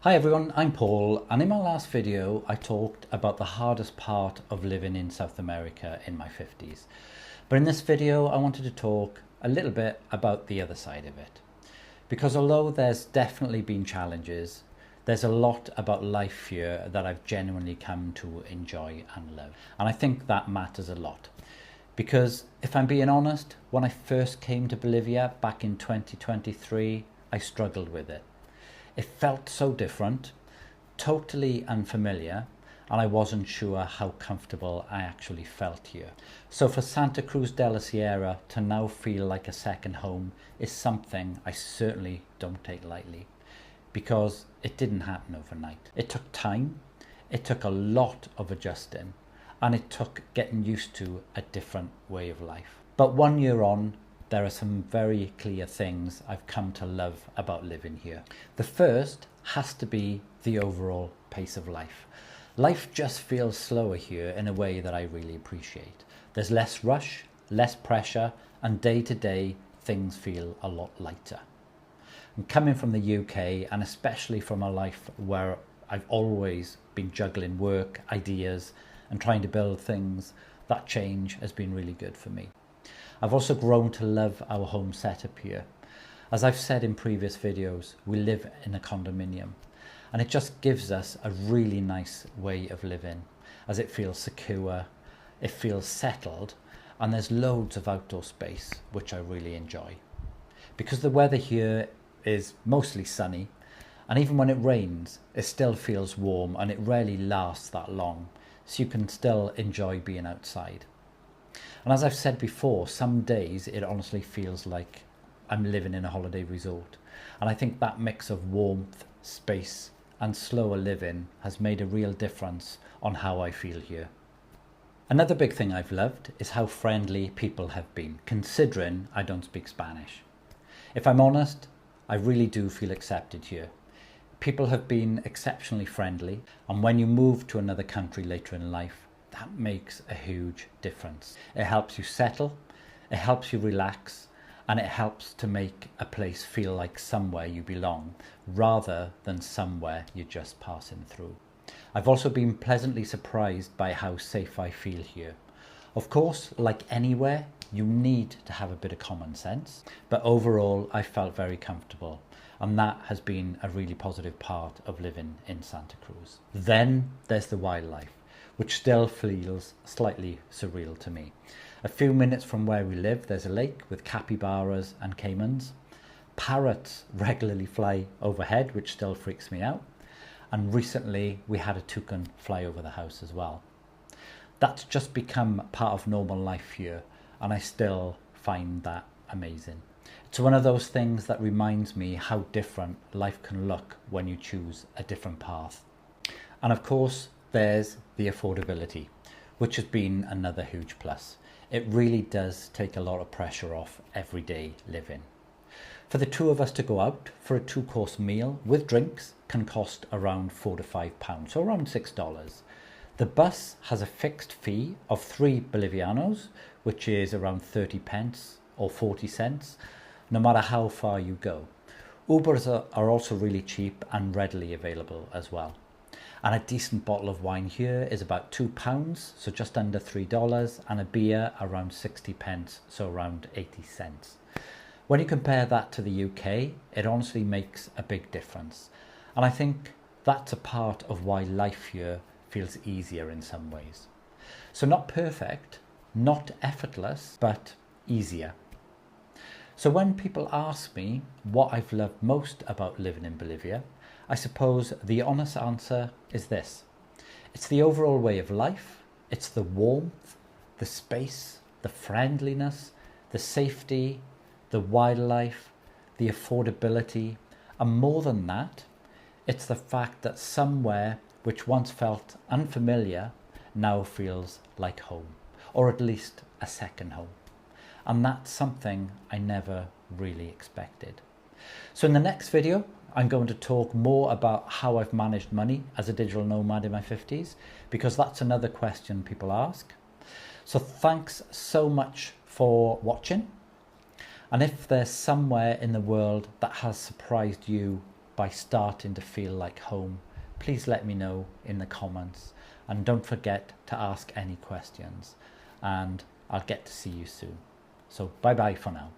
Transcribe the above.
Hi everyone, I'm Paul, and in my last video I talked about the hardest part of living in South America in my 50s. But in this video I wanted to talk a little bit about the other side of it. Because although there's definitely been challenges, there's a lot about life here that I've genuinely come to enjoy and love. And I think that matters a lot. Because if I'm being honest, when I first came to Bolivia back in 2023, I struggled with it. It felt so different, totally unfamiliar, and I wasn't sure how comfortable I actually felt here. So for Santa Cruz de la Sierra to now feel like a second home is something I certainly don't take lightly, because it didn't happen overnight. It took time, it took a lot of adjusting, and it took getting used to a different way of life. But 1 year on, there are some very clear things I've come to love about living here. The first has to be the overall pace of life. Life just feels slower here in a way that I really appreciate. There's less rush, less pressure, and day to day things feel a lot lighter. And coming from the UK, and especially from a life where I've always been juggling work, ideas, and trying to build things, that change has been really good for me. I've also grown to love our home setup here. As I've said in previous videos, we live in a condominium, and it just gives us a really nice way of living, as it feels secure, it feels settled, and there's loads of outdoor space, which I really enjoy. Because the weather here is mostly sunny, and even when it rains, it still feels warm and it rarely lasts that long, so you can still enjoy being outside. And as I've said before, some days it honestly feels like I'm living in a holiday resort. And I think that mix of warmth, space, and slower living has made a real difference on how I feel here. Another big thing I've loved is how friendly people have been, considering I don't speak Spanish. If I'm honest, I really do feel accepted here. People have been exceptionally friendly, and when you move to another country later in life, that makes a huge difference. It helps you settle, it helps you relax, and it helps to make a place feel like somewhere you belong, rather than somewhere you're just passing through. I've also been pleasantly surprised by how safe I feel here. Of course, like anywhere, you need to have a bit of common sense, but overall I felt very comfortable, and that has been a really positive part of living in Santa Cruz. Then there's the wildlife, which still feels slightly surreal to me. A few minutes from where we live, there's a lake with capybaras and caimans. Parrots regularly fly overhead, which still freaks me out. And recently we had a toucan fly over the house as well. That's just become part of normal life here, and I still find that amazing. It's one of those things that reminds me how different life can look when you choose a different path. And of course, there's the affordability, which has been another huge plus. It really does take a lot of pressure off everyday living. For the two of us to go out for a 2-course meal with drinks can cost around £4 to £5, so around $6. The bus has a fixed fee of 3 Bolivianos, which is around 30 pence or 40 cents, no matter how far you go. Ubers are also really cheap and readily available as well. And a decent bottle of wine here is about £2, so just under $3, and a beer around 60 pence, so around 80 cents. When you compare that to the UK, it honestly makes a big difference. And I think that's a part of why life here feels easier in some ways. So not perfect, not effortless, but easier. So when people ask me what I've loved most about living in Bolivia, I suppose the honest answer is this. It's the overall way of life, it's the warmth, the space, the friendliness, the safety, the wildlife, the affordability, and more than that, it's the fact that somewhere which once felt unfamiliar now feels like home, or at least a second home. And that's something I never really expected. So in the next video, I'm going to talk more about how I've managed money as a digital nomad in my 50s, because that's another question people ask. So thanks so much for watching. And if there's somewhere in the world that has surprised you by starting to feel like home, please let me know in the comments, and don't forget to ask any questions, and I'll get to see you soon. So bye bye for now.